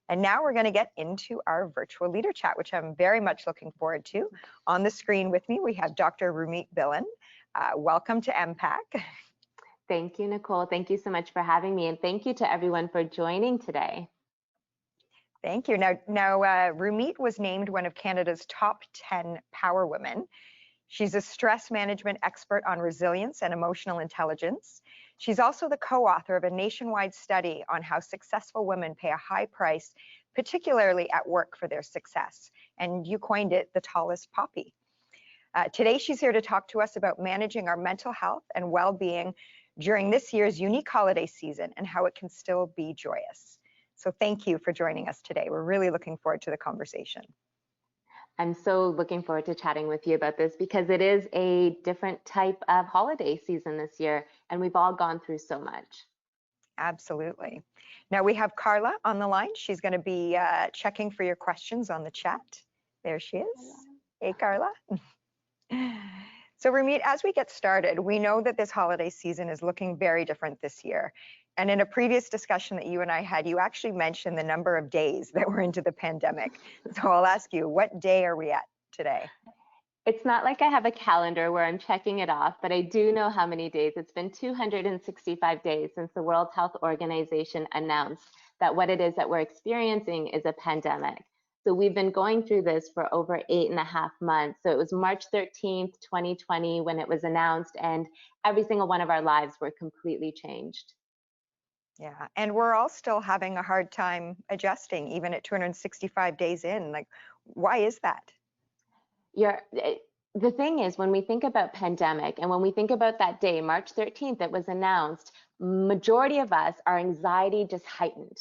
And now we're going to get into our virtual leader chat, which I'm very much looking forward to. On the screen with me, we have Dr. Rumeet Billan. Welcome to MPAC. Thank you, Nicole. Thank you so much for having me. And thank you to everyone for joining today. Thank you. Now, Rumeet was named one of Canada's top 10 power women. She's a stress management expert on resilience and emotional intelligence. She's also the co-author of a nationwide study on how successful women pay a high price, particularly at work, for their success. And you coined it the tallest poppy. Today, she's here to talk to us about managing our mental health and well-being during this year's unique holiday season and how it can still be joyous. So thank you for joining us today. We're really looking forward to the conversation. I'm so looking forward to chatting with you about this because it is a different type of holiday season this year, and we've all gone through so much. Absolutely. Now we have Carla on the line. She's going to be checking for your questions on the chat. There she is. Hello. Hey, Carla. So Rumeet, as we get started, we know that this holiday season is looking very different this year. And in a previous discussion that you and I had, you actually mentioned the number of days that we're into the pandemic. So I'll ask you, what day are we at today? It's not like I have a calendar where I'm checking it off, but I do know how many days. It's been 265 days since the World Health Organization announced that what it is that we're experiencing is a pandemic. So we've been going through this for over 8.5 months. So it was March 13th, 2020 when it was announced, and every single one of our lives were completely changed. Yeah, and we're all still having a hard time adjusting, even at 265 days in. Like, why is that? The thing is, when we think about pandemic and when we think about that day, March 13th, that was announced, majority of us, our anxiety just heightened.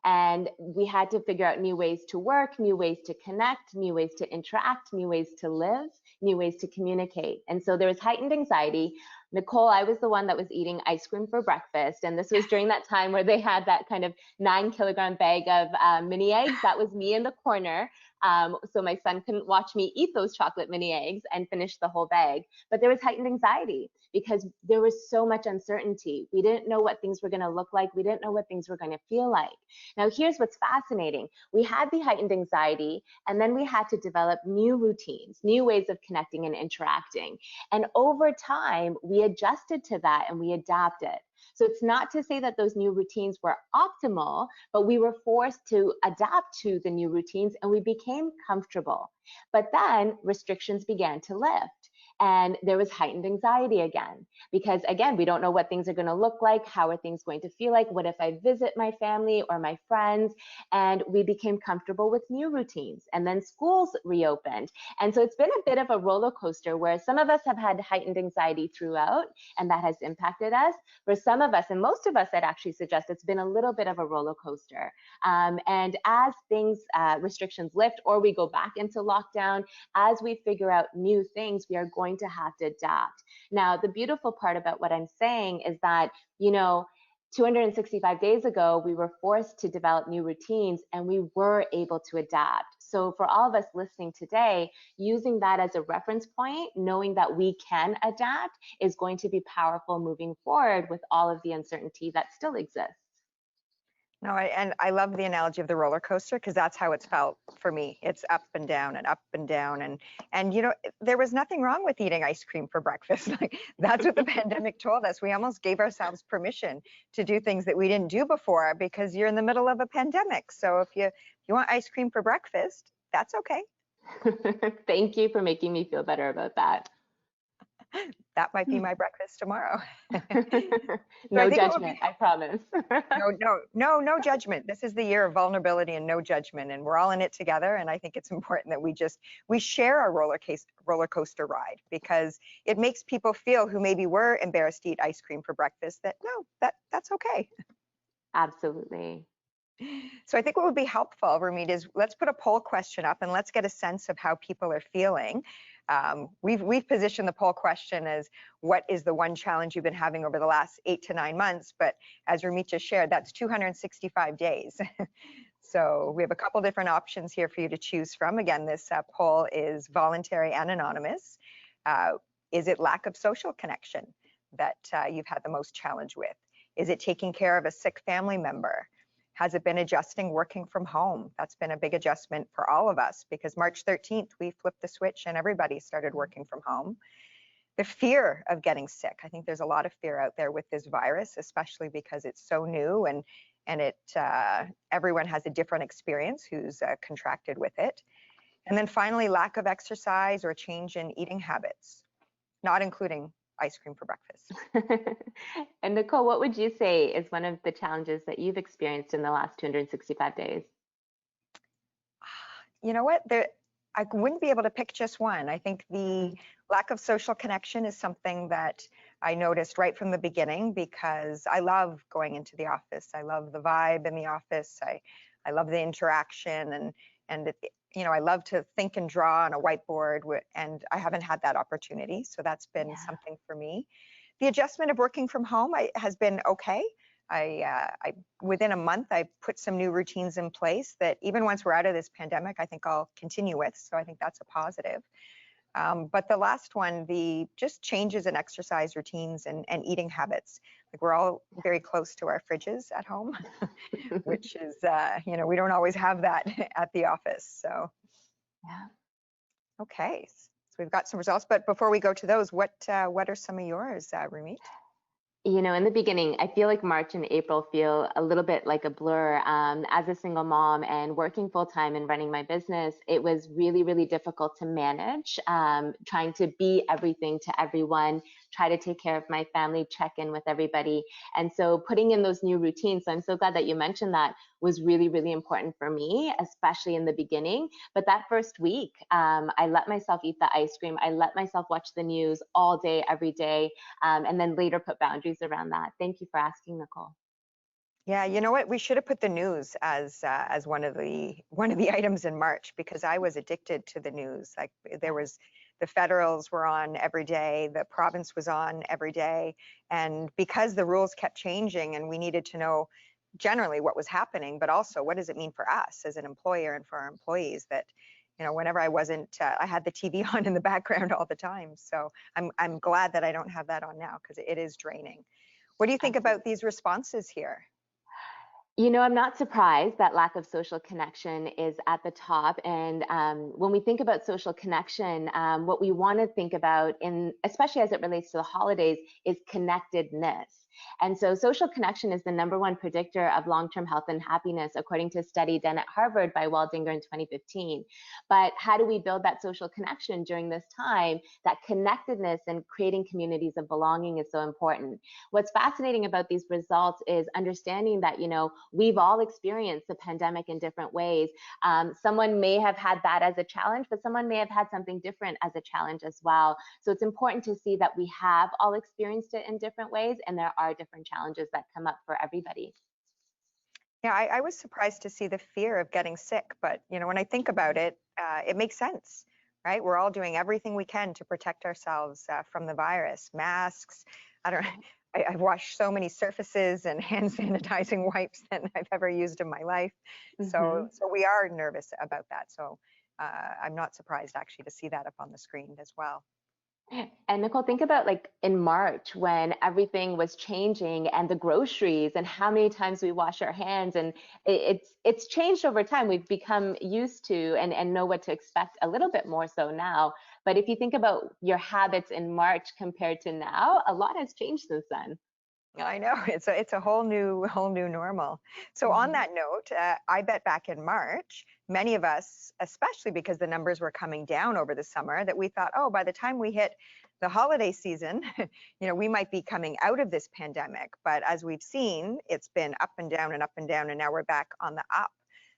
And we had to figure out new ways to work, new ways to connect, new ways to interact, new ways to live, new ways to communicate. And so there was heightened anxiety. Nicole, I was the one that was eating ice cream for breakfast. And this was during that time where they had that kind of 9-kilogram bag of mini eggs. That was me in the corner. So my son couldn't watch me eat those chocolate mini eggs and finish the whole bag. But there was heightened anxiety because there was so much uncertainty. We didn't know what things were going to look like. We didn't know what things were going to feel like. Now, here's what's fascinating. We had the heightened anxiety, and then we had to develop new routines, new ways of connecting and interacting. And over time, we adjusted to that and we adapted. So it's not to say that those new routines were optimal, but we were forced to adapt to the new routines and we became comfortable. But then restrictions began to lift. And there was heightened anxiety again, because again, we don't know what things are going to look like. How are things going to feel like? What if I visit my family or my friends? And we became comfortable with new routines. And then schools reopened. And so it's been a bit of a roller coaster where some of us have had heightened anxiety throughout, and that has impacted us. For some of us, and most of us, I'd actually suggest it's been a little bit of a roller coaster. And as things, restrictions lift or we go back into lockdown, as we figure out new things, we are going to have to adapt. Now, the beautiful part about what I'm saying is that, 265 days ago, we were forced to develop new routines and we were able to adapt. So for all of us listening today, using that as a reference point, knowing that we can adapt is going to be powerful moving forward with all of the uncertainty that still exists. No, I love the analogy of the roller coaster because that's how it's felt for me. It's up and down and up and down. And there was nothing wrong with eating ice cream for breakfast. Like, that's what the pandemic told us. We almost gave ourselves permission to do things that we didn't do before because you're in the middle of a pandemic. So if you want ice cream for breakfast, that's okay. Thank you for making me feel better about that. That might be my breakfast tomorrow. No judgment, I promise. No judgment. This is the year of vulnerability and no judgment, and we're all in it together. And I think it's important that we share our roller coaster ride, because it makes people feel who maybe were embarrassed to eat ice cream for breakfast that no, that's okay. Absolutely. So I think what would be helpful, Rumeet, is let's put a poll question up and let's get a sense of how people are feeling. We've positioned the poll question as what is the one challenge you've been having over the last 8 to 9 months, but as Rumeet just shared, that's 265 days. So we have a couple different options here for you to choose from. Again, this poll is voluntary and anonymous. Is it lack of social connection that you've had the most challenge with? Is it taking care of a sick family member? Has it been adjusting working from home? That's been a big adjustment for all of us, because March 13th, we flipped the switch and everybody started working from home. The fear of getting sick. I think there's a lot of fear out there with this virus, especially because it's so new, and everyone has a different experience who's contracted with it. And then finally, lack of exercise or change in eating habits, not including ice cream for breakfast. And Nicole, what would you say is one of the challenges that you've experienced in the last 265 days? You know what? I wouldn't be able to pick just one. I think the lack of social connection is something that I noticed right from the beginning, because I love going into the office. I love the vibe in the office. I love the interaction, and I love to think and draw on a whiteboard, and I haven't had that opportunity. So that's been something for me. The adjustment of working from home has been okay. Within a month, I put some new routines in place that even once we're out of this pandemic, I think I'll continue with. So I think that's a positive. But the last one, the just changes in exercise routines and eating habits. Like, we're all very close to our fridges at home, which is, we don't always have that at the office. So, Yeah. Okay, so we've got some results, but before we go to those, what are some of yours, Rumeet? In the beginning, I feel like March and April feel a little bit like a blur. As a single mom and working full time and running my business, it was really, really difficult to manage, trying to be everything to everyone, try to take care of my family, check in with everybody. And so putting in those new routines, so I'm so glad that you mentioned that, was really, really important for me, especially in the beginning. But that first week, I let myself eat the ice cream. I let myself watch the news all day, every day, and then later put boundaries around that. Thank you for asking, Nicole. Yeah, you know what? We should have put the news as one of the items in March, because I was addicted to the news. Like, the federals were on every day, the province was on every day, and because the rules kept changing and we needed to know generally what was happening, but also what does it mean for us as an employer and for our employees, that whenever I wasn't, I had the TV on in the background all the time. So I'm glad that I don't have that on now, because it is draining. What do you think about these responses here? I'm not surprised that lack of social connection is at the top. And when we think about social connection, what we want to think about, especially as it relates to the holidays, is connectedness. And so social connection is the #1 predictor of long-term health and happiness, according to a study done at Harvard by Waldinger in 2015. But how do we build that social connection during this time? That connectedness and creating communities of belonging is so important. What's fascinating about these results is understanding that, we've all experienced the pandemic in different ways. Someone may have had that as a challenge, but someone may have had something different as a challenge as well. So it's important to see that we have all experienced it in different ways, and there are different challenges that come up for everybody. Yeah, I was surprised to see the fear of getting sick, but when I think about it, it makes sense, right? We're all doing everything we can to protect ourselves from the virus. Masks. I've washed so many surfaces and hand sanitizing wipes than I've ever used in my life. So we are nervous about that. So I'm not surprised actually to see that up on the screen as well. And Nicole, think about like in March when everything was changing and the groceries and how many times we wash our hands, and it's changed over time. We've become used to and know what to expect a little bit more so now. But if you think about your habits in March compared to now, a lot has changed since then. I know, it's a whole new normal. So on that note, I bet back in March, many of us, especially because the numbers were coming down over the summer, that we thought, oh, by the time we hit the holiday season, we might be coming out of this pandemic. But as we've seen, it's been up and down and up and down, and now we're back on the up.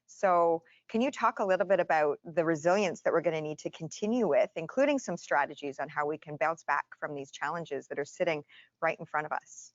So can you talk a little bit about the resilience that we're going to need to continue with, including some strategies on how we can bounce back from these challenges that are sitting right in front of us?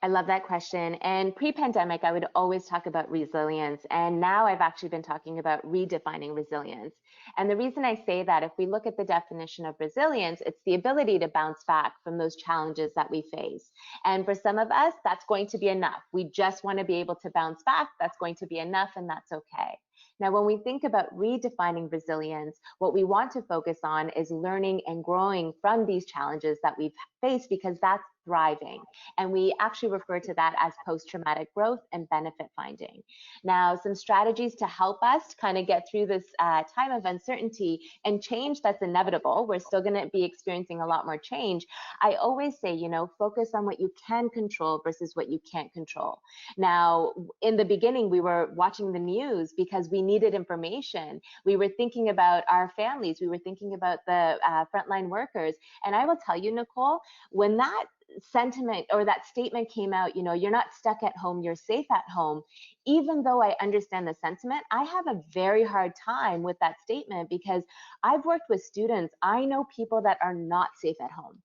I love that question. And pre-pandemic, I would always talk about resilience. And now I've actually been talking about redefining resilience. And the reason I say that, if we look at the definition of resilience, it's the ability to bounce back from those challenges that we face. And for some of us, that's going to be enough. We just want to be able to bounce back. That's going to be enough, and that's okay. Now, when we think about redefining resilience, what we want to focus on is learning and growing from these challenges that we've face, because that's thriving. And we actually refer to that as post-traumatic growth and benefit finding. Now, some strategies to help us kind of get through this time of uncertainty and change that's inevitable. We're still going to be experiencing a lot more change. I always say, you know, focus on what you can control versus what you can't control. Now, in the beginning, we were watching the news because we needed information. We were thinking about our families. We were thinking about the frontline workers. And I will tell you, Nicole, when that sentiment or that statement came out, you know, you're not stuck at home, you're safe at home. Even though I understand the sentiment, I have a very hard time with that statement because I've worked with students. I know people that are not safe at home.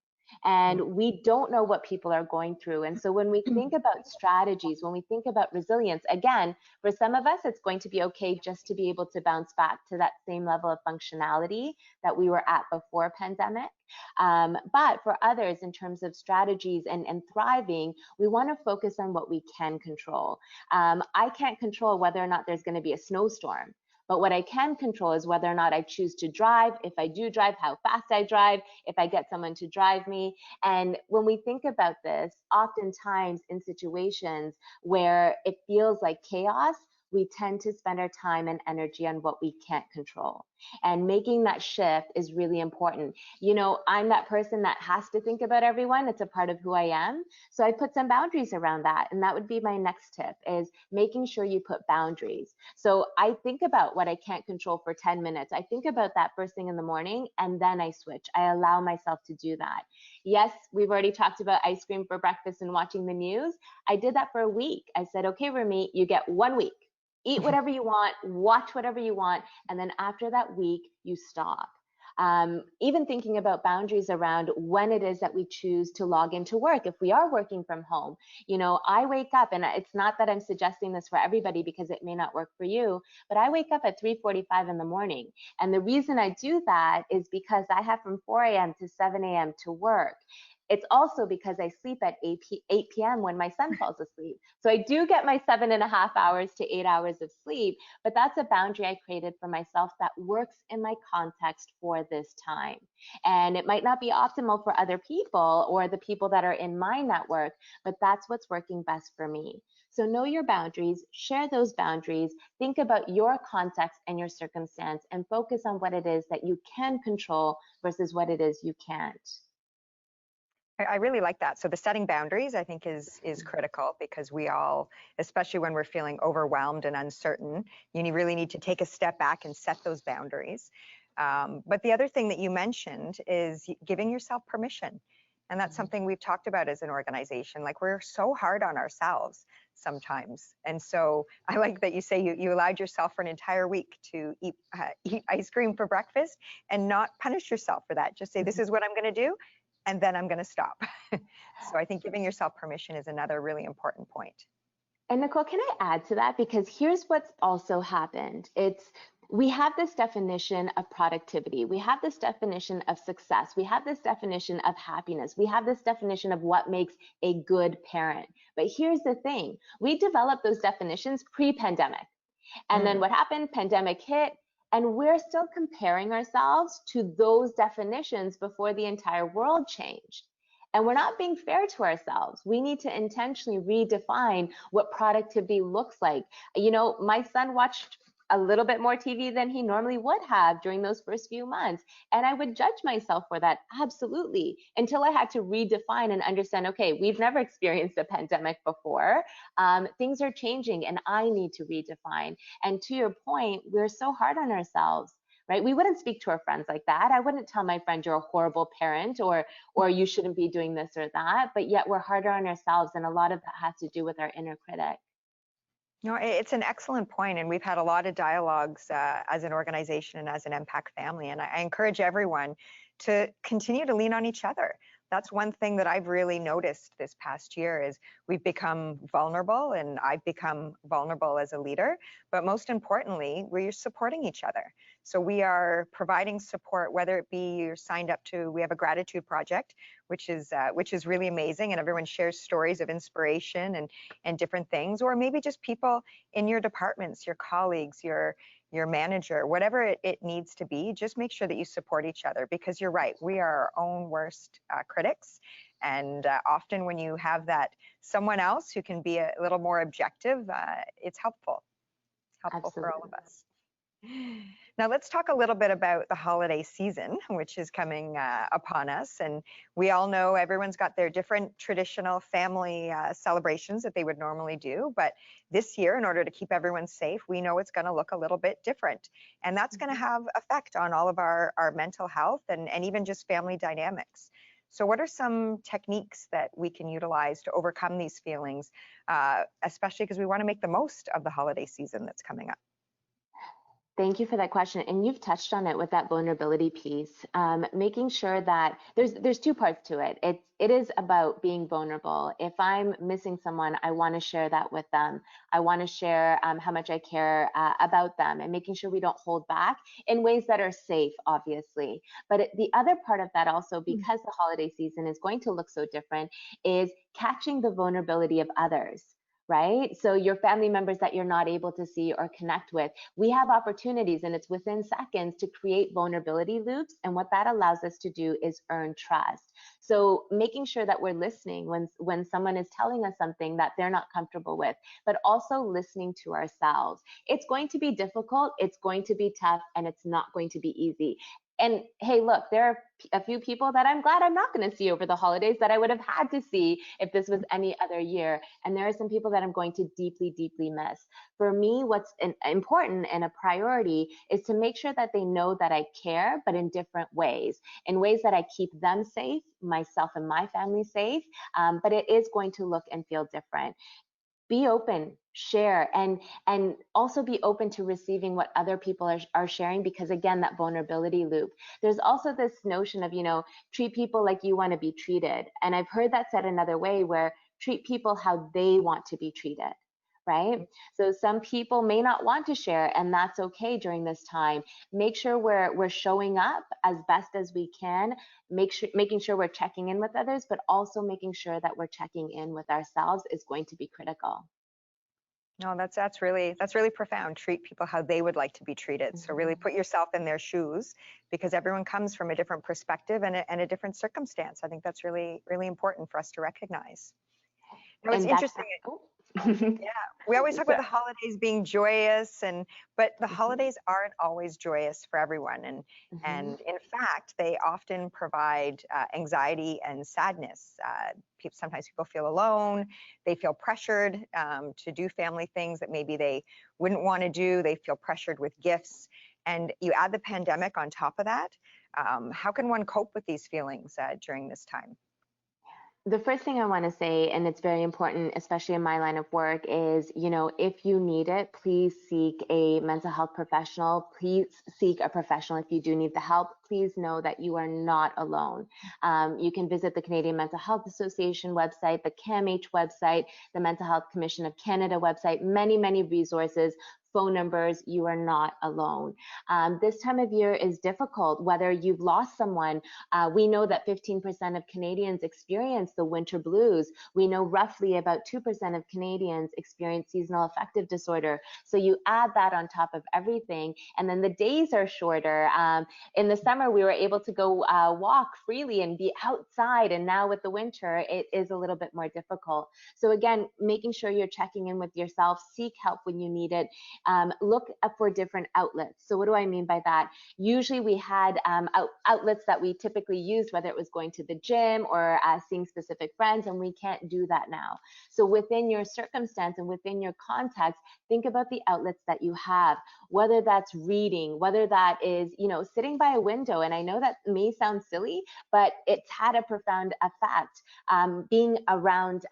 And we don't know what people are going through. And so when we think about strategies, when we think about resilience, again, for some of us, it's going to be okay just to be able to bounce back to that same level of functionality that we were at before pandemic. But for others, in terms of strategies and thriving, we want to focus on what we can control. I can't control whether or not there's going to be a snowstorm. But what I can control is whether or not I choose to drive, if I do drive, how fast I drive, if I get someone to drive me. And when we think about this, oftentimes in situations where it feels like chaos, we tend to spend our time and energy on what we can't control. And making that shift is really important. You know, I'm that person that has to think about everyone. It's a part of who I am. So I put some boundaries around that. And that would be my next tip, is making sure you put boundaries. So I think about what I can't control for 10 minutes. I think about that first thing in the morning, and then I switch. I allow myself to do that. Yes, we've already talked about ice cream for breakfast and watching the news. I did that for a week. I said, okay, Rumeet, you get 1 week. Eat whatever you want, watch whatever you want, and then after that week, you stop. Even thinking about boundaries around when it is that we choose to log into work. If we are working from home, you know, I wake up, and it's not that I'm suggesting this for everybody because it may not work for you, but I wake up at 3:45 in the morning. And the reason I do that is because I have from 4 a.m. to 7 a.m. to work. It's also because I sleep at 8 p.m. when my son falls asleep. So I do get my 7.5 hours to 8 hours of sleep, but that's a boundary I created for myself that works in my context for this time. And it might not be optimal for other people or the people that are in my network, but that's what's working best for me. So know your boundaries, share those boundaries, think about your context and your circumstance, and focus on what it is that you can control versus what it is you can't. I really like that. So the setting boundaries, I think, is critical, because we all, especially when we're feeling overwhelmed and uncertain, you really need to take a step back and set those boundaries. But the other thing that you mentioned is giving yourself permission. And that's something we've talked about as an organization. Like, we're so hard on ourselves sometimes. And so I like that you say you allowed yourself for an entire week to eat ice cream for breakfast and not punish yourself for that. Just say, this is what I'm going to do, and then I'm going to stop. So I think giving yourself permission is another really important point. And Nicole, can I add to that? Because here's what's also happened. We have this definition of productivity. We have this definition of success. We have this definition of happiness. We have this definition of what makes a good parent. But here's the thing. We developed those definitions pre-pandemic. And then what happened? Pandemic hit. And we're still comparing ourselves to those definitions before the entire world changed. And we're not being fair to ourselves. We need to intentionally redefine what productivity looks like. You know, my son watched a little bit more TV than he normally would have during those first few months. And I would judge myself for that, absolutely, until I had to redefine and understand, okay, we've never experienced a pandemic before. Things are changing and I need to redefine. And to your point, we're so hard on ourselves, right? We wouldn't speak to our friends like that. I wouldn't tell my friend you're a horrible parent or you shouldn't be doing this or that, but yet we're harder on ourselves. And a lot of that has to do with our inner critic. No, it's an excellent point, and we've had a lot of dialogues as an organization and as an MPAC family, and I encourage everyone to continue to lean on each other. That's one thing that I've really noticed this past year is we've become vulnerable, and I've become vulnerable as a leader, but most importantly, we're supporting each other. So we are providing support, whether it be you're signed up to, we have a gratitude project, which is really amazing. And everyone shares stories of inspiration and different things, or maybe just people in your departments, your colleagues, your manager, whatever it needs to be. Just make sure that you support each other, because you're right, we are our own worst critics. And often when you have that someone else who can be a little more objective, it's helpful. It's helpful Absolutely. for all of us. Now let's talk a little bit about the holiday season, which is coming upon us. And we all know everyone's got their different traditional family celebrations that they would normally do. But this year, in order to keep everyone safe, we know it's going to look a little bit different. And that's going to have effect on all of our mental health and even just family dynamics. So what are some techniques that we can utilize to overcome these feelings, especially because we want to make the most of the holiday season that's coming up? Thank you for that question. And you've touched on it with that vulnerability piece, making sure that there's two parts to it. It is about being vulnerable. If I'm missing someone, I want to share that with them. I want to share how much I care about them, and making sure we don't hold back in ways that are safe, obviously. But the other part of that also, because the holiday season is going to look so different, is catching the vulnerability of others. Right? So your family members that you're not able to see or connect with, we have opportunities, and it's within seconds, to create vulnerability loops. And what that allows us to do is earn trust. So making sure that we're listening when someone is telling us something that they're not comfortable with, but also listening to ourselves. It's going to be difficult, it's going to be tough, and it's not going to be easy. And hey, look, there are a few people that I'm glad I'm not going to see over the holidays that I would have had to see if this was any other year. And there are some people that I'm going to deeply, deeply miss. For me, what's important and a priority is to make sure that they know that I care, but in different ways, in ways that I keep them safe, myself and my family safe. But it is going to look and feel different. Be open, share, and also be open to receiving what other people are sharing, because again, that vulnerability loop. There's also this notion of, treat people like you want to be treated. And I've heard that said another way, where treat people how they want to be treated. Right? So some people may not want to share, and that's okay during this time. Make sure we're showing up as best as we can, making sure we're checking in with others, but also making sure that we're checking in with ourselves is going to be critical. No, that's really profound. Treat people how they would like to be treated. So really put yourself in their shoes, because everyone comes from a different perspective and a different circumstance. I think that's really, really important for us to recognize. Now, it's interesting. Yeah, we always talk about the holidays being joyous, but the holidays aren't always joyous for everyone, and in fact, they often provide anxiety and sadness. Sometimes people feel alone, they feel pressured to do family things that maybe they wouldn't want to do. They feel pressured with gifts, and you add the pandemic on top of that. How can one cope with these feelings during this time? The first thing I want to say, and it's very important, especially in my line of work, is, if you need it, please seek a mental health professional. Please seek a professional if you do need the help. Please know that you are not alone. You can visit the Canadian Mental Health Association website, the CAMH website, the Mental Health Commission of Canada website, many, many resources. Phone numbers. You are not alone. This time of year is difficult, whether you've lost someone. We know that 15% of Canadians experience the winter blues. We know roughly about 2% of Canadians experience seasonal affective disorder. So you add that on top of everything, and then the days are shorter. In the summer, we were able to go walk freely and be outside, and now with the winter, it is a little bit more difficult. So again, making sure you're checking in with yourself, seek help when you need it. Look for different outlets. So what do I mean by that? Usually we had outlets that we typically used, whether it was going to the gym or seeing specific friends, and we can't do that now. So within your circumstance and within your context, think about the outlets that you have, whether that's reading, whether that is, sitting by a window. And I know that may sound silly, but it's had a profound effect, being around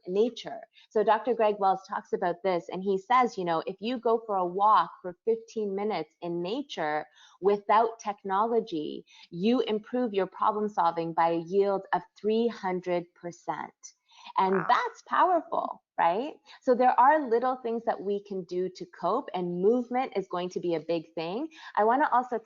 nature. So Dr. Greg Wells talks about this, and he says, if you go for a walk for 15 minutes in nature without technology, you improve your problem solving by a yield of 300%. And Wow. that's powerful, right? So there are little things that we can do to cope, and movement is going to be a big thing. I want to also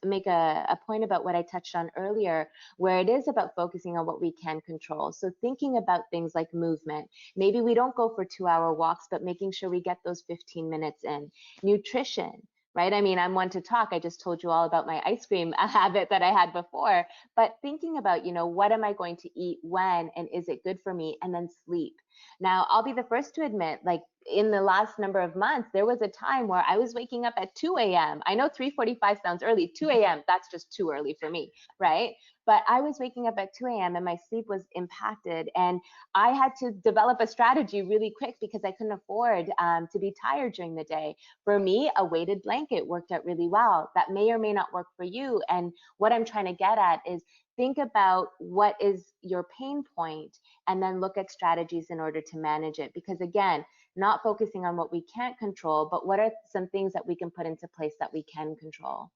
make a point about what I touched on earlier, where it is about focusing on what we can control. So thinking about things like movement. Maybe we don't go for 2-hour walks, but making sure we get those 15 minutes in. Nutrition, right? I mean, I'm one to talk. I just told you all about my ice cream habit that I had before, but thinking about, what am I going to eat when, and is it good for me? And then sleep. Now, I'll be the first to admit, like, in the last number of months, there was a time where I was waking up at 2 a.m. I know 3:45 sounds early. 2 a.m., that's just too early for me, right? But I was waking up at 2 a.m. and my sleep was impacted. And I had to develop a strategy really quick because I couldn't afford to be tired during the day. For me, a weighted blanket worked out really well. That may or may not work for you. And what I'm trying to get at is think about what is your pain point and then look at strategies in order to manage it. Because again, not focusing on what we can't control, but what are some things that we can put into place that we can control.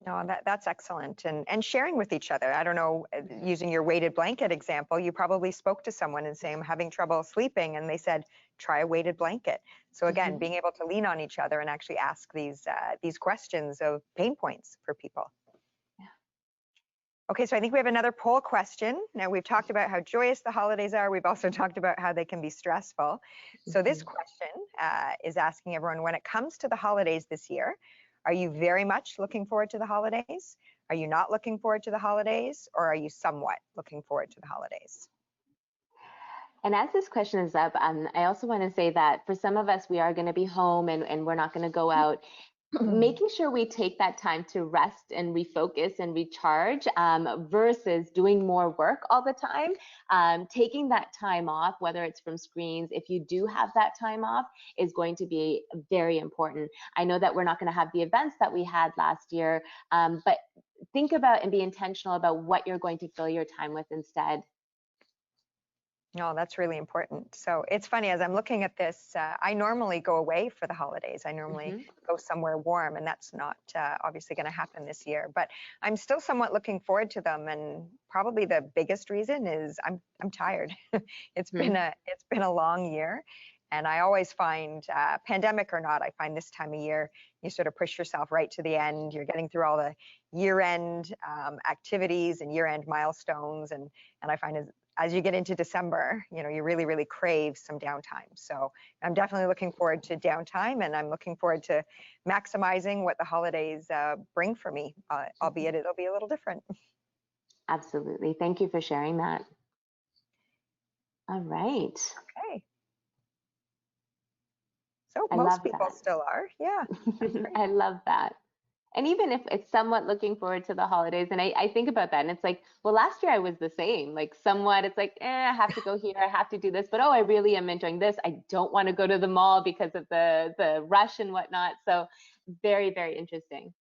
No, that's excellent. And sharing with each other. I don't know, using your weighted blanket example, you probably spoke to someone and say, I'm having trouble sleeping. And they said, try a weighted blanket. So again, being able to lean on each other and actually ask these questions of pain points for people. Okay, so I think we have another poll question. Now, we've talked about how joyous the holidays are. We've also talked about how they can be stressful. So this question is asking everyone, when it comes to the holidays this year, are you very much looking forward to the holidays? Are you not looking forward to the holidays? Or are you somewhat looking forward to the holidays? And as this question is up, I also want to say that for some of us, we are going to be home and we're not going to go out. Making sure we take that time to rest and refocus and recharge versus doing more work all the time. Taking that time off, whether it's from screens, if you do have that time off, is going to be very important. I know that we're not going to have the events that we had last year, but think about and be intentional about what you're going to fill your time with instead. No, that's really important. So it's funny, as I'm looking at this, I normally go away for the holidays. I normally go somewhere warm, and that's not obviously going to happen this year. But I'm still somewhat looking forward to them, and probably the biggest reason is I'm tired. It's been a long year, and I always find, pandemic or not, I find this time of year you sort of push yourself right to the end. You're getting through all the year-end activities and year-end milestones, and I find as you get into December, you really, really crave some downtime. So I'm definitely looking forward to downtime, and I'm looking forward to maximizing what the holidays bring for me, albeit it'll be a little different. Absolutely. Thank you for sharing that. All right. Okay. So I most love people that. still are. Yeah. I love that. And even if it's somewhat looking forward to the holidays, and I think about that, and it's like, well, last year I was the same, like somewhat, it's like, I have to go here, I have to do this, but oh, I really am enjoying this. I don't want to go to the mall because of the rush and whatnot. So very, very interesting.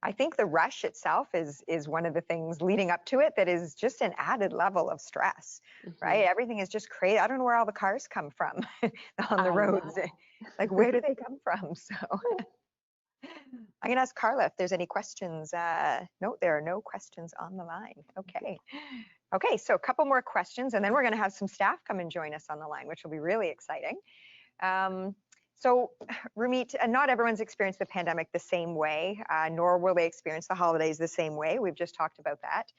I think the rush itself is one of the things leading up to it that is just an added level of stress, right? Everything is just crazy. I don't know where all the cars come from on the roads. Like, where do they come from? So I'm gonna ask Carla if there's any questions. No, there are no questions on the line. Okay, so a couple more questions, and then we're gonna have some staff come and join us on the line, which will be really exciting. So Rumeet, not everyone's experienced the pandemic the same way, nor will they experience the holidays the same way. We've just talked about that.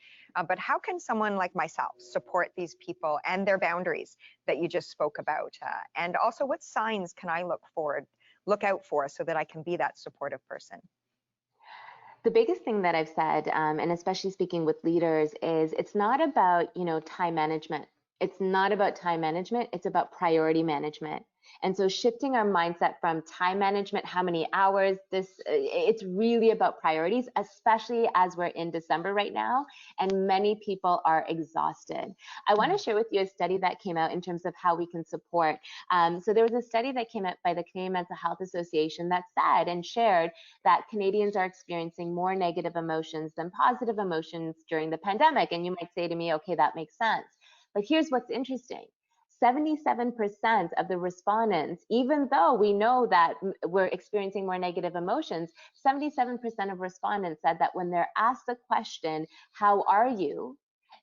But how can someone like myself support these people and their boundaries that you just spoke about? And also, what signs can I look out for so that I can be that supportive person? The biggest thing that I've said, and especially speaking with leaders, is it's not about, time management. It's not about time management. It's about priority management. And so shifting our mindset from time management, how many hours, it's really about priorities, especially as we're in December right now, and many people are exhausted. I want to share with you a study that came out in terms of how we can support. So there was a study that came out by the Canadian Mental Health Association that said and shared that Canadians are experiencing more negative emotions than positive emotions during the pandemic. And you might say to me, okay, that makes sense. But here's what's interesting. 77% of the respondents, even though we know that we're experiencing more negative emotions, 77% of respondents said that when they're asked the question, how are you?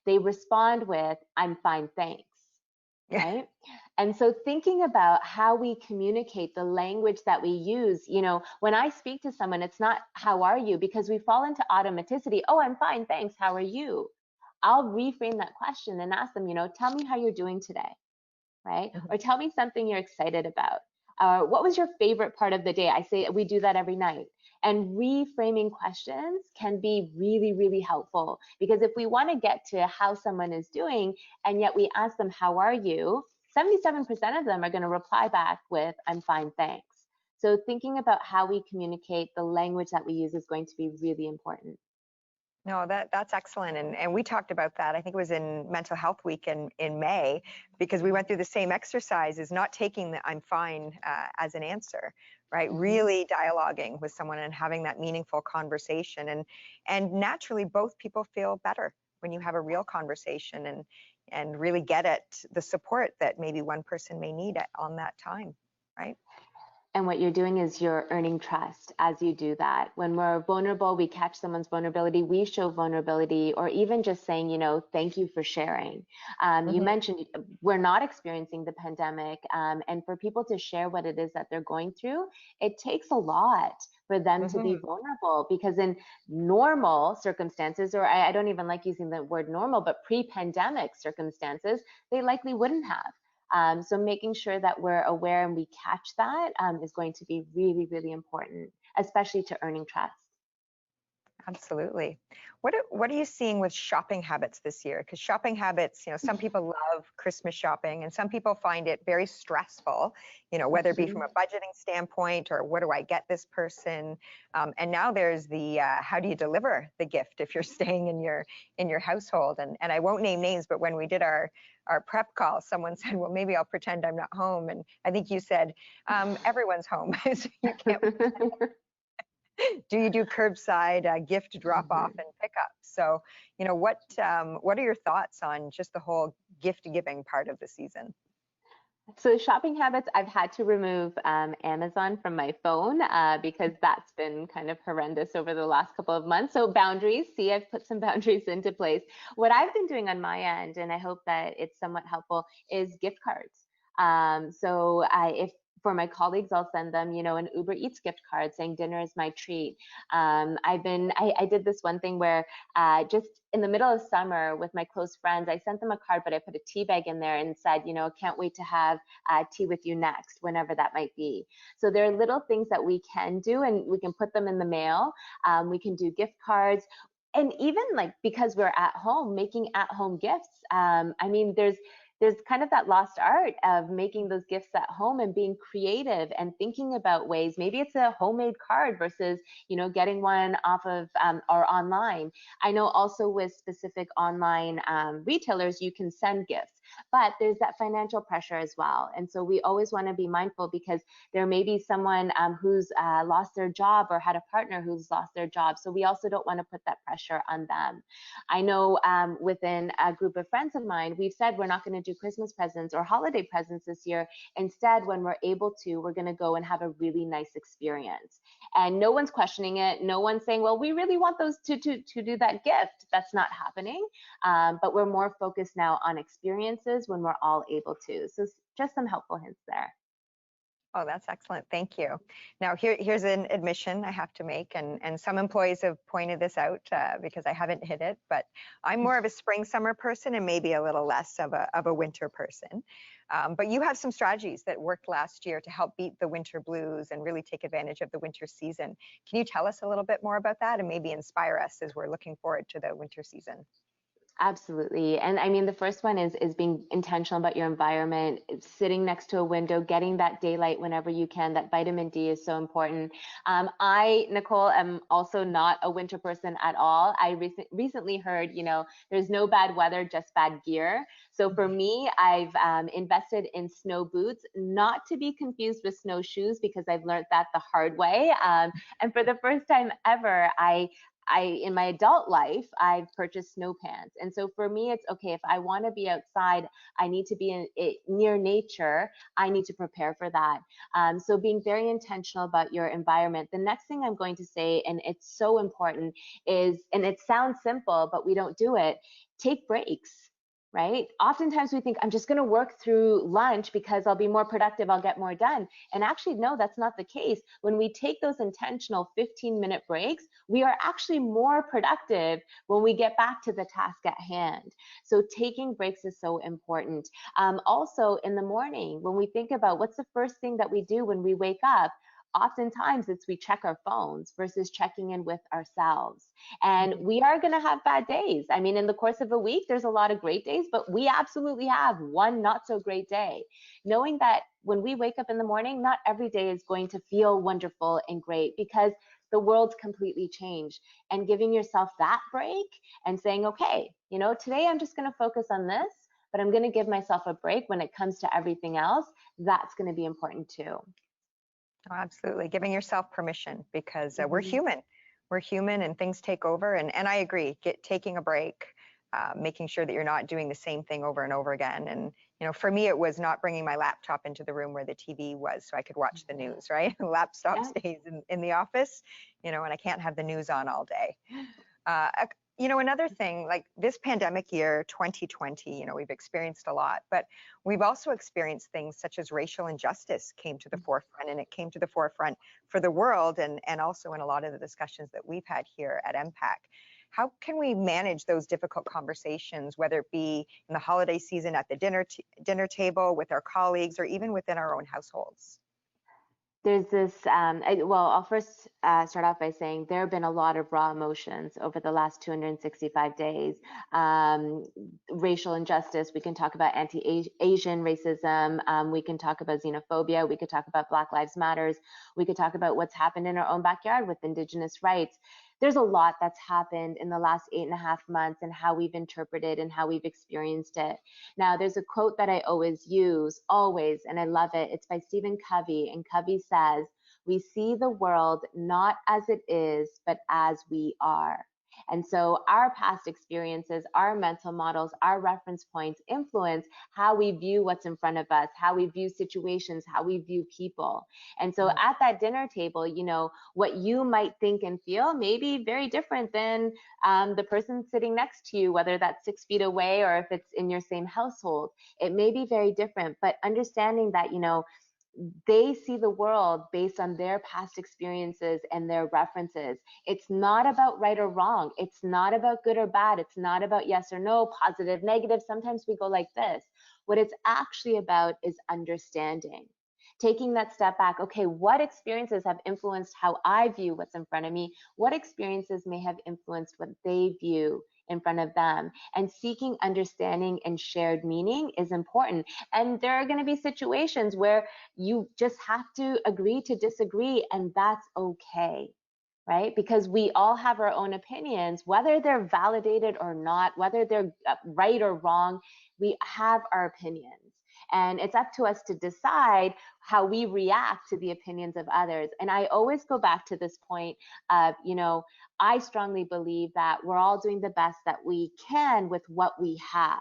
They respond with, I'm fine, thanks. Yeah. right? And so thinking about how we communicate, the language that we use, when I speak to someone, it's not how are you, because we fall into automaticity. Oh, I'm fine, thanks. How are you? I'll reframe that question and ask them, tell me how you're doing today, right? Mhm. Or tell me something you're excited about. What was your favorite part of the day? I say we do that every night. And reframing questions can be really, really helpful, because if we want to get to how someone is doing and yet we ask them, how are you? 77% of them are going to reply back with, I'm fine, thanks. So thinking about how we communicate, the language that we use is going to be really important. No, that's excellent. And we talked about that. I think it was in Mental Health Week in May, because we went through the same exercise, is not taking the I'm fine as an answer, right? Mm-hmm. Really dialoguing with someone and having that meaningful conversation. And naturally both people feel better when you have a real conversation and really get at the support that maybe one person may need on that time, right? And what you're doing is you're earning trust as you do that. When we're vulnerable, we catch someone's vulnerability, we show vulnerability, or even just saying, thank you for sharing. You Hmm. mentioned we're not experiencing the pandemic, and for people to share what it is that they're going through, it takes a lot for them to be Hmm. vulnerable, because in normal circumstances, or I don't even like using the word normal, but pre-pandemic circumstances, they likely wouldn't have. So making sure that we're aware and we catch that is going to be really, really important, especially to earning trust. Absolutely. What are you seeing with shopping habits this year? Because shopping habits, some people love Christmas shopping and some people find it very stressful, whether it be from Mhm. a budgeting standpoint or what do I get this person? And now there's the how do you deliver the gift if you're staying in your household? And I won't name names, but when we did our prep call, someone said, well, maybe I'll pretend I'm not home. And I think you said, everyone's home, so you can't. Do you do curbside gift drop off Mhm. and pickup? So, what are your thoughts on just the whole gift giving part of the season? So shopping habits, I've had to remove Amazon from my phone because that's been kind of horrendous over the last couple of months. So boundaries, see, I've put some boundaries into place. What I've been doing on my end, and I hope that it's somewhat helpful, is gift cards. If for my colleagues, I'll send them, an Uber Eats gift card saying dinner is my treat. I did this one thing where just in the middle of summer with my close friends, I sent them a card, but I put a tea bag in there and said, can't wait to have tea with you next, whenever that might be. So there are little things that we can do, and we can put them in the mail. We can do gift cards. And even like because we're at home, making at home gifts. There's kind of that lost art of making those gifts at home and being creative and thinking about ways. Maybe it's a homemade card versus getting one off of or online. I know also with specific online retailers, you can send gifts, but there's that financial pressure as well. And so we always want to be mindful, because there may be someone who's lost their job or had a partner who's lost their job. So we also don't want to put that pressure on them. I know within a group of friends of mine, we've said we're not going to do Christmas presents or holiday presents this year. Instead, when we're able to, we're going to go and have a really nice experience. And no one's questioning it. No one's saying, well, we really want those to do that gift. That's not happening. But we're more focused now on experiences when we're all able to. So just some helpful hints there. Oh, that's excellent. Thank you. Now, here's an admission I have to make, and some employees have pointed this out because I haven't hit it, but I'm more of a spring summer person and maybe a little less of a winter person. But you have some strategies that worked last year to help beat the winter blues and really take advantage of the winter season. Can you tell us a little bit more about that and maybe inspire us as we're looking forward to the winter season? Absolutely. And I mean, the first one is being intentional about your environment, sitting next to a window, getting that daylight whenever you can. That vitamin D is so important. Nicole, am also not a winter person at all. I recently heard, there's no bad weather, just bad gear. So for me, I've invested in snow boots, not to be confused with snowshoes, because I've learned that the hard way. And for the first time ever, in my adult life, I've purchased snow pants. And so for me, it's okay, if I want to be outside, I need to be near nature. I need to prepare for that. So being very intentional about your environment. The next thing I'm going to say, and it's so important, is, and it sounds simple, but we don't do it, take breaks. right? Oftentimes we think, I'm just going to work through lunch because I'll be more productive, I'll get more done. And actually, no, that's not the case. When we take those intentional 15-minute breaks, we are actually more productive when we get back to the task at hand. So taking breaks is so important. Also, in the morning, when we think about what's the first thing that we do when we wake up, oftentimes it's we check our phones versus checking in with ourselves. And we are going to have bad days. I mean, in the course of a week, there's a lot of great days, but we absolutely have one not so great day. Knowing that when we wake up in the morning, not every day is going to feel wonderful and great because the world's completely changed. And giving yourself that break and saying, okay, you know, today I'm just going to focus on this, but I'm going to give myself a break when it comes to everything else. That's going to be important too. Oh, absolutely. Giving yourself permission, because we're human. We're human and things take over. And I agree, taking a break, making sure that you're not doing the same thing over and over again. And, you know, for me, it was not bringing my laptop into the room where the TV was so I could watch the news, right? The laptop stays in the office, you know, and I can't have the news on all day. You know, another thing, like this pandemic year, 2020, you know, we've experienced a lot, but we've also experienced things such as racial injustice came to the forefront, and it came to the forefront for the world and also in a lot of the discussions that we've had here at MPAC. How can we manage those difficult conversations, whether it be in the holiday season at the dinner table with our colleagues or even within our own households? There's this, well, I'll first start off by saying there have been a lot of raw emotions over the last 265 days. Racial injustice, we can talk about anti-Asian racism, we can talk about xenophobia, we could talk about Black Lives Matters, we could talk about what's happened in our own backyard with Indigenous rights. There's a lot that's happened in the last 8.5 months and how we've interpreted and how we've experienced it. Now, there's a quote that I always use, always, and I love it. It's by Stephen Covey, and Covey says, "We see the world not as it is, but as we are." And so our past experiences, our mental models, our reference points influence how we view what's in front of us, how we view situations, how we view people. And so at that dinner table, you know, what you might think and feel may be very different than the person sitting next to you, whether that's 6 feet away or if it's in your same household. It may be very different, but understanding that, you know, they see the world based on their past experiences and their references. It's not about right or wrong. It's not about good or bad. It's not about yes or no, positive, negative. Sometimes we go like this. What it's actually about is understanding. Taking that step back, okay, what experiences have influenced how I view what's in front of me? What experiences may have influenced what they view in front of them? And seeking understanding and shared meaning is important. And there are going to be situations where you just have to agree to disagree, and that's okay, right? Because we all have our own opinions, whether they're validated or not, whether they're right or wrong, we have our opinions. And it's up to us to decide how we react to the opinions of others. And I always go back to this point of, you know, I strongly believe that we're all doing the best that we can with what we have.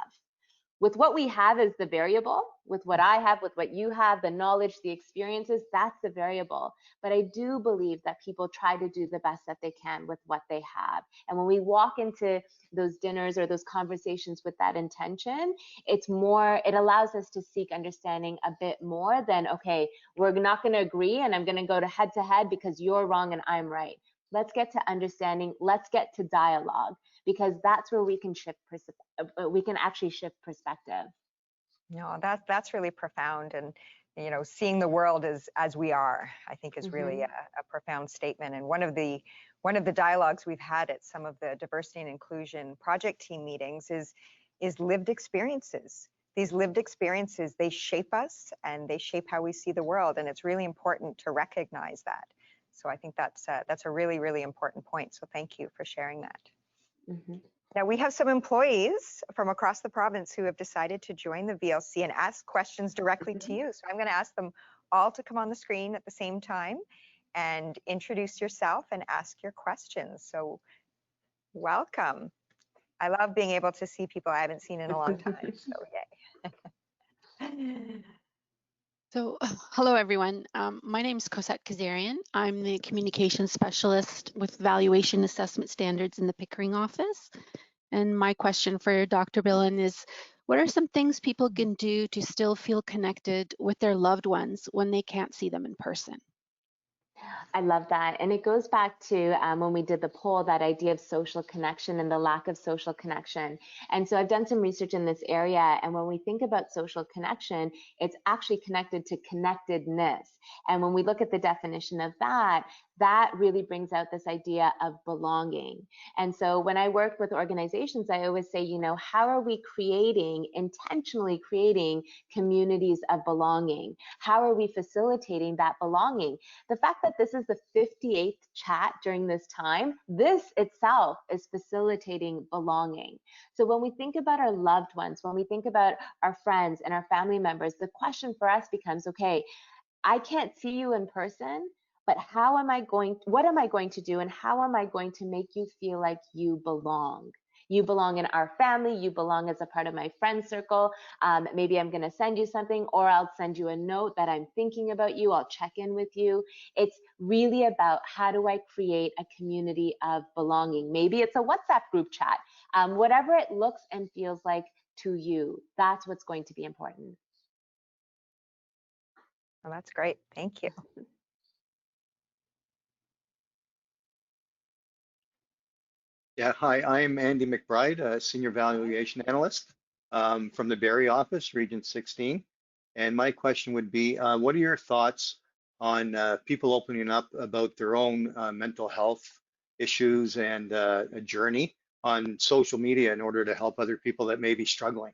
With what we have is the variable. With what I have, with what you have, the knowledge, the experiences, that's the variable. But I do believe that people try to do the best that they can with what they have. And when we walk into those dinners or those conversations with that intention, it's more, it allows us to seek understanding a bit more than, okay, we're not going to agree and I'm going to go to head because you're wrong and I'm right. Let's get to understanding. Let's get to dialogue, because that's where we can actually shift perspective. No, that's really profound. And, you know, seeing the world as we are, I think is really a profound statement. And one of the dialogues we've had at some of the diversity and inclusion project team meetings is lived experiences. These lived experiences, they shape us and they shape how we see the world. And it's really important to recognize that. So I think that's a really, really important point. So thank you for sharing that. Now we have some employees from across the province who have decided to join the VLC and ask questions directly to you. So I'm going to ask them all to come on the screen at the same time and introduce yourself and ask your questions. So welcome. I love being able to see people I haven't seen in a long time. So yay. So, hello everyone. My name is Cosette Kazarian. I'm the communication specialist with valuation assessment standards in the Pickering office. And my question for Dr. Billan is, What are some things people can do to still feel connected with their loved ones when they can't see them in person? I love that. And it goes back to when we did the poll, that idea of social connection and the lack of social connection. And so I've done some research in this area. And when we think about social connection, it's actually connected to connectedness. And when we look at the definition of that, that really brings out this idea of belonging. And so when I work with organizations, I always say, you know, how are we intentionally creating communities of belonging? How are we facilitating that belonging? The fact that this is the 58th chat during this time, this itself is facilitating belonging. So when we think about our loved ones, when we think about our friends and our family members, the question for us becomes, okay, I can't see you in person, but what am I going to do, and how am I going to make you feel like you belong? You belong in our family, you belong as a part of my friend circle. Maybe I'm gonna send you something, or I'll send you a note that I'm thinking about you, I'll check in with you. It's really about, how do I create a community of belonging? Maybe it's a WhatsApp group chat. Whatever it looks and feels like to you, that's what's going to be important. Well, that's great. Thank you. Yeah, hi, I'm Andy McBride, a Senior Valuation Analyst from the Barrie office, Region 16. And my question would be, what are your thoughts on people opening up about their own mental health issues and a journey on social media in order to help other people that may be struggling?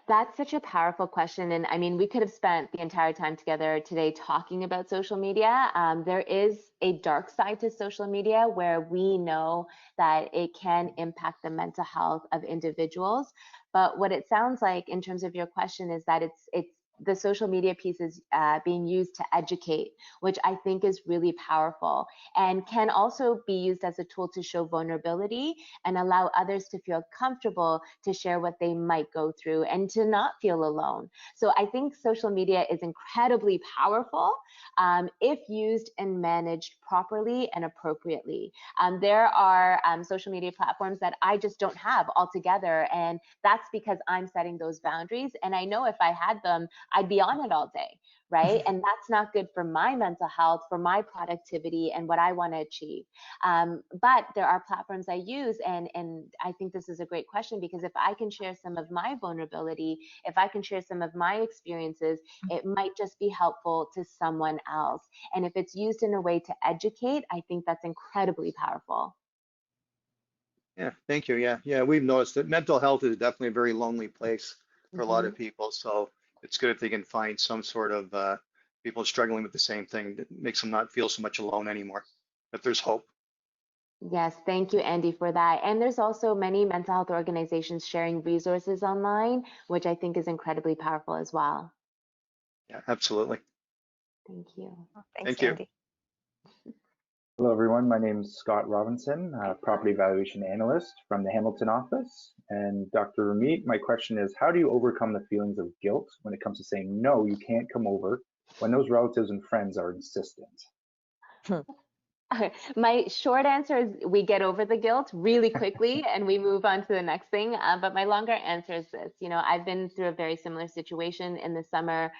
That's such a powerful question. And I mean, we could have spent the entire time together today talking about social media. There is a dark side to social media where we know that it can impact the mental health of individuals. But what it sounds like in terms of your question is that it's the social media piece is being used to educate, which I think is really powerful, and can also be used as a tool to show vulnerability and allow others to feel comfortable to share what they might go through and to not feel alone. So I think social media is incredibly powerful if used and managed properly and appropriately. There are social media platforms that I just don't have altogether, and that's because I'm setting those boundaries. And I know if I had them, I'd be on it all day, right? And that's not good for my mental health, for my productivity, and what I want to achieve. But there are platforms I use, and I think this is a great question, because if I can share some of my vulnerability, if I can share some of my experiences, it might just be helpful to someone else. And if it's used in a way to educate, I think that's incredibly powerful. Yeah, thank you. Yeah, we've noticed that mental health is definitely a very lonely place for a lot of people. So it's good if they can find some sort of people struggling with the same thing that makes them not feel so much alone anymore, that there's hope. Yes, thank you, Andy, for that. And there's also many mental health organizations sharing resources online, which I think is incredibly powerful as well. Yeah, absolutely. Thank you. Well, thanks, Thank you. Andy. Hello, everyone. My name is Scott Robinson, Property Valuation Analyst from the Hamilton office. And Dr. Rumeet, my question is, how do you overcome the feelings of guilt when it comes to saying, no, you can't come over, when those relatives and friends are insistent? My short answer is we get over the guilt really quickly and we move on to the next thing. But my longer answer is this. You know, I've been through a very similar situation in the summer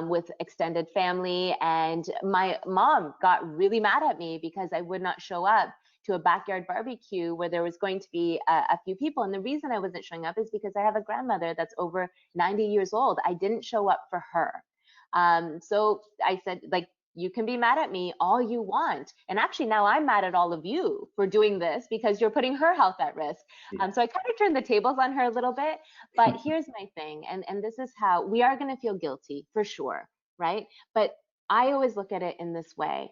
with extended family, and my mom got really mad at me because I would not show up to a backyard barbecue where there was going to be a few people. And the reason I wasn't showing up is because I have a grandmother that's over 90 years old. I didn't show up for her. So I said, like, you can be mad at me all you want. And actually now I'm mad at all of you for doing this because you're putting her health at risk. Yeah. So I kind of turned the tables on her a little bit, but here's my thing. And this is how we are going to feel guilty for sure, right? But I always look at it in this way.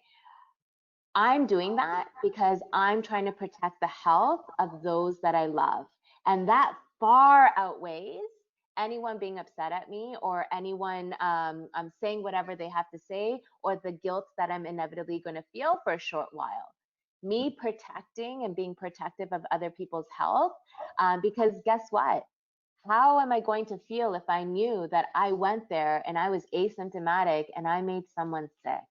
I'm doing that because I'm trying to protect the health of those that I love. And that far outweighs anyone being upset at me or anyone saying whatever they have to say, or the guilt that I'm inevitably going to feel for a short while. Me protecting and being protective of other people's health, because guess what? How am I going to feel if I knew that I went there and I was asymptomatic and I made someone sick?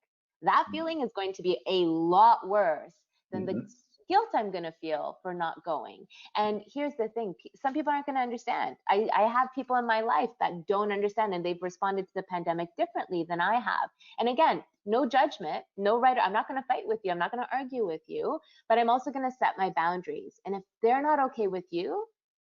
That feeling is going to be a lot worse than the guilt I'm going to feel for not going. And here's the thing, some people aren't going to understand. I have people in my life that don't understand, and they've responded to the pandemic differently than I have. And again, no judgment, no right. I'm not going to fight with you. I'm not going to argue with you, but I'm also going to set my boundaries. And if they're not okay with you,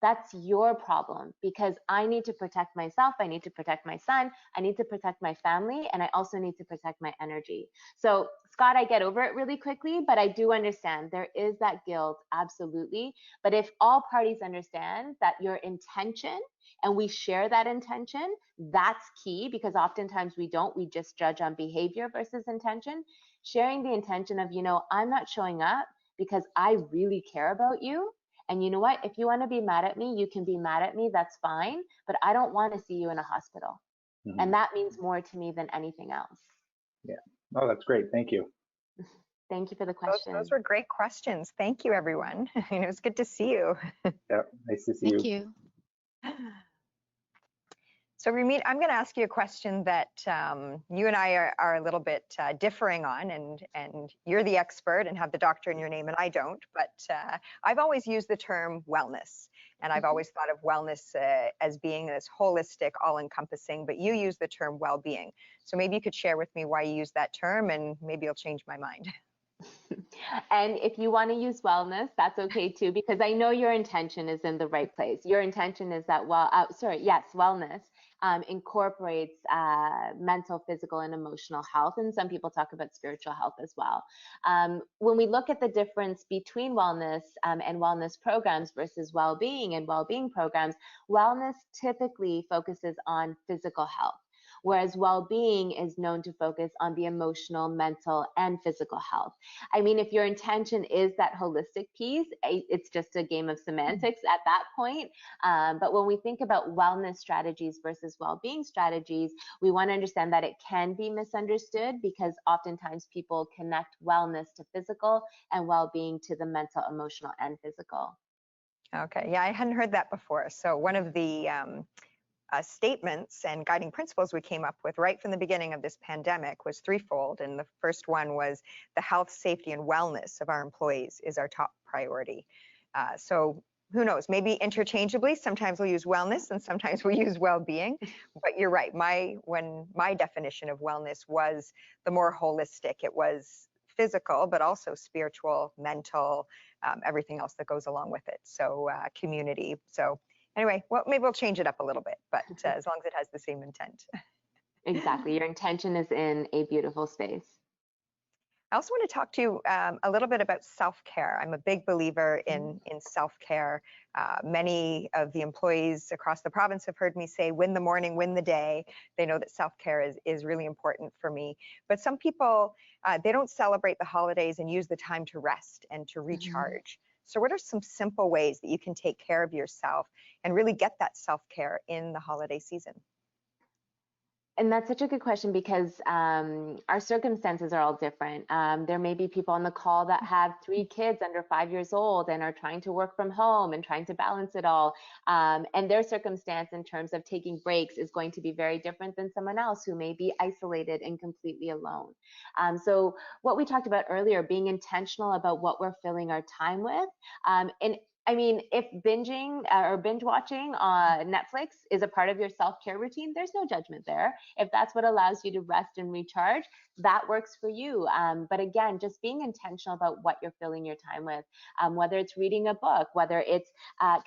that's your problem, because I need to protect myself. I need to protect my son. I need to protect my family. And I also need to protect my energy. So Scott, I get over it really quickly, but I do understand there is that guilt, absolutely. But if all parties understand that your intention, and we share that intention, that's key, because oftentimes we don't, we just judge on behavior versus intention. Sharing the intention of, you know, I'm not showing up because I really care about you. And you know what? If you want to be mad at me, you can be mad at me. That's fine. But I don't want to see you in a hospital. Mm-hmm. And that means more to me than anything else. Yeah. Oh, that's great. Thank you. Thank you for the question. Those were great questions. Thank you, everyone. It was good to see you. Yeah, nice to see you. Thank you. So Rumeet, I'm going to ask you a question that you and I are a little bit differing on, and you're the expert and have the doctor in your name, and I don't. But I've always used the term wellness, and I've always thought of wellness as being this holistic, all-encompassing. But you use the term well-being. So maybe you could share with me why you use that term, and maybe it'll change my mind. And if you want to use wellness, that's okay too, because I know your intention is in the right place. Your intention is that, wellness incorporates mental, physical, and emotional health. And some people talk about spiritual health as well. When we look at the difference between wellness and wellness programs versus well-being and well-being programs, wellness typically focuses on physical health, whereas well-being is known to focus on the emotional, mental, and physical health. I mean, if your intention is that holistic piece, it's just a game of semantics at that point. But when we think about wellness strategies versus well-being strategies, we want to understand that it can be misunderstood, because oftentimes people connect wellness to physical and well-being to the mental, emotional, and physical. Okay, yeah, I hadn't heard that before. So one of the statements and guiding principles we came up with right from the beginning of this pandemic was threefold. And the first one was the health, safety, and wellness of our employees is our top priority. So who knows, maybe interchangeably, sometimes we'll use wellness and sometimes we'll use well-being. But you're right, when my definition of wellness was the more holistic, it was physical, but also spiritual, mental, everything else that goes along with it. So community. So anyway, well, maybe we'll change it up a little bit, but as long as it has the same intent. Exactly. Your intention is in a beautiful space. I also want to talk to you a little bit about self-care. I'm a big believer in self-care. Many of the employees across the province have heard me say, win the morning, win the day. They know that self-care is really important for me. But some people, they don't celebrate the holidays and use the time to rest and to recharge. So what are some simple ways that you can take care of yourself and really get that self-care in the holiday season? And that's such a good question, because our circumstances are all different. There may be people on the call that have 3 kids under 5 years old and are trying to work from home and trying to balance it all. And their circumstance in terms of taking breaks is going to be very different than someone else who may be isolated and completely alone. So what we talked about earlier, being intentional about what we're filling our time with, and I mean, if binging or binge watching on Netflix is a part of your self-care routine, there's no judgment there. If that's what allows you to rest and recharge, that works for you. But again, just being intentional about what you're filling your time with, whether it's reading a book, whether it's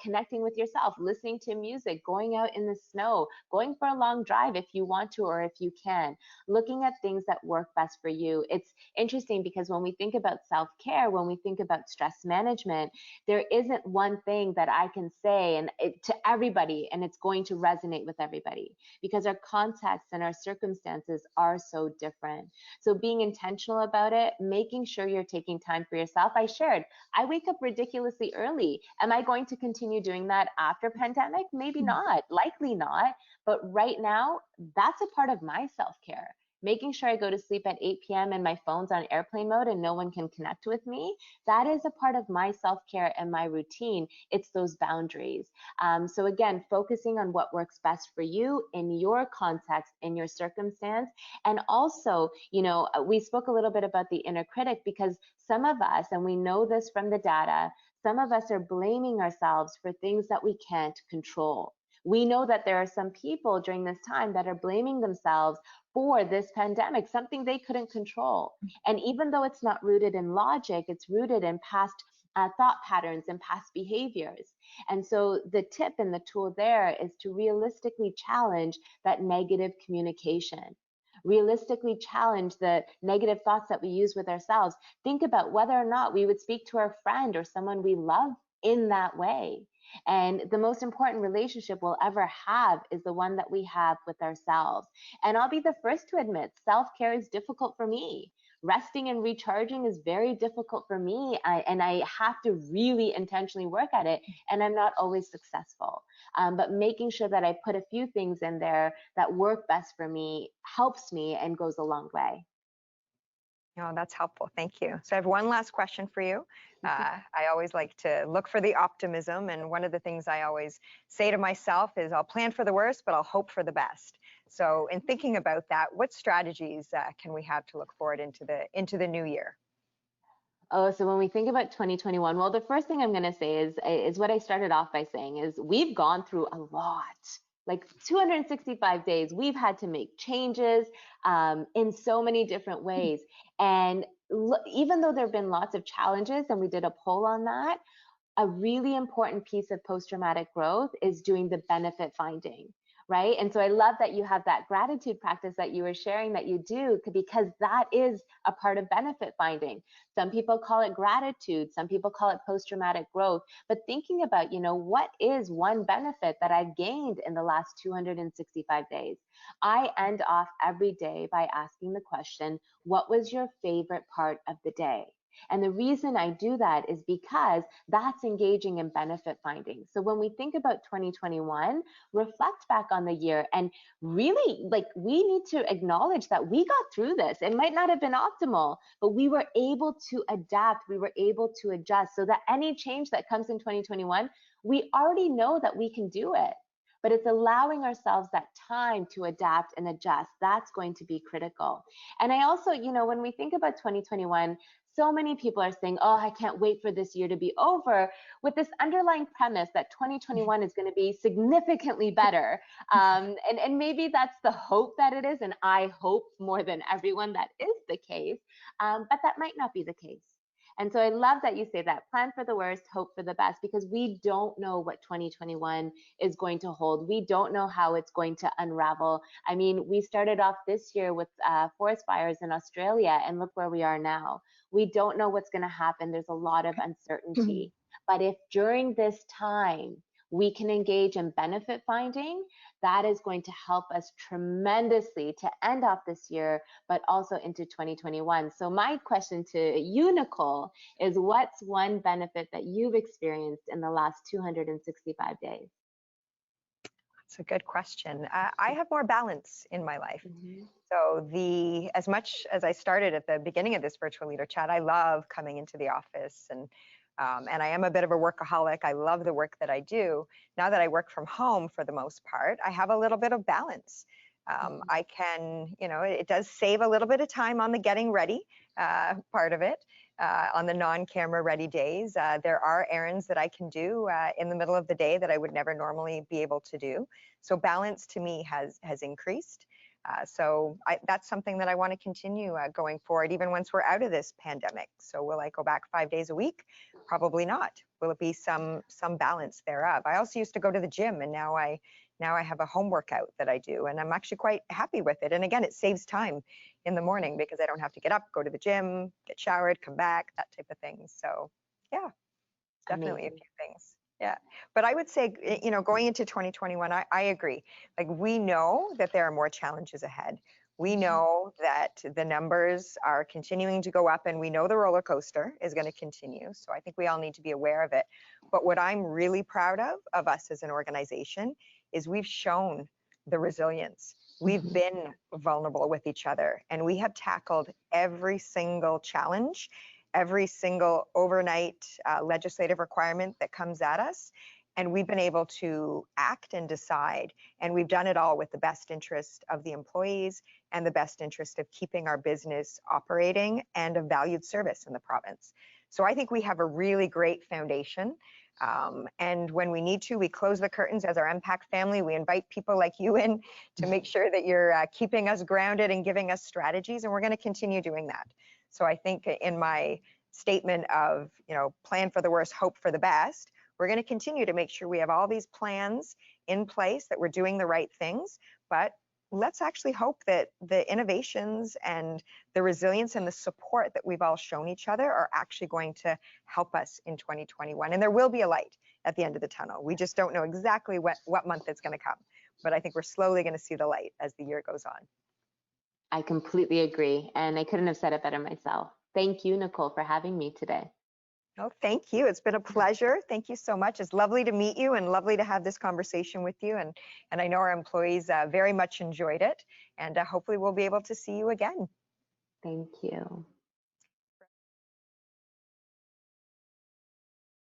connecting with yourself, listening to music, going out in the snow, going for a long drive if you want to or if you can, looking at things that work best for you. It's interesting because when we think about self-care, when we think about stress management, there isn't one thing that I can say to everybody and it's going to resonate with everybody, because our context and our circumstances are so different. So being intentional about it, making sure you're taking time for yourself. I shared, I wake up ridiculously early. Am I going to continue doing that after pandemic? Maybe not, likely not. But right now, that's a part of my self-care. making sure I go to sleep at 8 p.m. and my phone's on airplane mode and no one can connect with me, that is a part of my self-care and my routine. It's those boundaries. So again, focusing on what works best for you in your context, in your circumstance. And also, we spoke a little bit about the inner critic, because some of us, and we know this from the data, some of us are blaming ourselves for things that we can't control. We know that there are some people during this time that are blaming themselves for this pandemic, something they couldn't control. And even though it's not rooted in logic, it's rooted in past thought patterns and past behaviors. And so the tip and the tool there is to realistically challenge that negative communication. Realistically challenge the negative thoughts that we use with ourselves. Think about whether or not we would speak to our friend or someone we love in that way. And the most important relationship we'll ever have is the one that we have with ourselves. And I'll be the first to admit, self-care is difficult for me. Resting and recharging is very difficult for me, and I have to really intentionally work at it, and I'm not always successful. But making sure that I put a few things in there that work best for me helps me and goes a long way. Oh, that's helpful. Thank you. So I have one last question for you. I always like to look for the optimism. And one of the things I always say to myself is I'll plan for the worst, but I'll hope for the best. So in thinking about that, what strategies can we have to look forward into the new year? Oh, so when we think about 2021, well, the first thing I'm going to say is what I started off by saying is we've gone through a lot. Like 265 days, we've had to make changes in so many different ways. And even though there have been lots of challenges, and we did a poll on that, a really important piece of post-traumatic growth is doing the benefit finding, right? And so I love that you have that gratitude practice that you were sharing that you do, because that is a part of benefit finding. Some people call it gratitude, some people call it post-traumatic growth, but thinking about, what is one benefit that I've gained in the last 265 days? I end off every day by asking the question, what was your favorite part of the day? And the reason I do that is because that's engaging in benefit finding. So when we think about 2021, reflect back on the year and really, we need to acknowledge that we got through this. It might not have been optimal, but we were able to adapt. We were able to adjust so that any change that comes in 2021, we already know that we can do it. But it's allowing ourselves that time to adapt and adjust. That's going to be critical. And I also, when we think about 2021, so many people are saying, oh, I can't wait for this year to be over, with this underlying premise that 2021 is going to be significantly better. And maybe that's the hope that it is. And I hope more than everyone that is the case. But that might not be the case. And so I love that you say that. Plan for the worst, hope for the best, because we don't know what 2021 is going to hold. We don't know how it's going to unravel. I mean, we started off this year with forest fires in Australia, and look where we are now. We don't know what's going to happen. There's a lot of uncertainty. But if during this time we can engage in benefit finding, that is going to help us tremendously to end off this year, but also into 2021. So my question to you, Nicole, is what's one benefit that you've experienced in the last 265 days? That's a good question. I have more balance in my life. So as much as I started at the beginning of this virtual leader chat, I love coming into the office and I am a bit of a workaholic. I love the work that I do. Now that I work from home for the most part, I have a little bit of balance. I can, it does save a little bit of time on the getting ready part of it, on the non-camera ready days. There are errands that I can do in the middle of the day that I would never normally be able to do. So balance to me has increased. So that's something that I want to continue going forward, even once we're out of this pandemic. So will I go back 5 days a week? Probably not. Will it be some balance thereof? I also used to go to the gym, and now I have a home workout that I do, and I'm actually quite happy with it. And again, it saves time in the morning because I don't have to get up, go to the gym, get showered, come back, that type of thing. So yeah, definitely Amazing. A few things. Yeah, but I would say, going into 2021, I agree. Like, we know that there are more challenges ahead. We know that the numbers are continuing to go up, and we know the roller coaster is going to continue. So I think we all need to be aware of it. But what I'm really proud of us as an organization is we've shown the resilience. we've been vulnerable with each other, and we have tackled every single challenge, every single overnight legislative requirement that comes at us. And we've been able to act and decide, and we've done it all with the best interest of the employees and the best interest of keeping our business operating and a valued service in the province. So I think we have a really great foundation. And when we need to, we close the curtains as our Impact family. We invite people like you in to make sure that you're keeping us grounded and giving us strategies, and we're going to continue doing that. So I think in my statement of, plan for the worst, hope for the best, we're going to continue to make sure we have all these plans in place, that we're doing the right things, but let's actually hope that the innovations and the resilience and the support that we've all shown each other are actually going to help us in 2021. And there will be a light at the end of the tunnel. We just don't know exactly what month it's going to come, but I think we're slowly going to see the light as the year goes on. I completely agree, and I couldn't have said it better myself. Thank you, Nicole, for having me today. Oh, thank you. It's been a pleasure. Thank you so much. It's lovely to meet you and lovely to have this conversation with you. And I know our employees very much enjoyed it, and hopefully we'll be able to see you again. Thank you.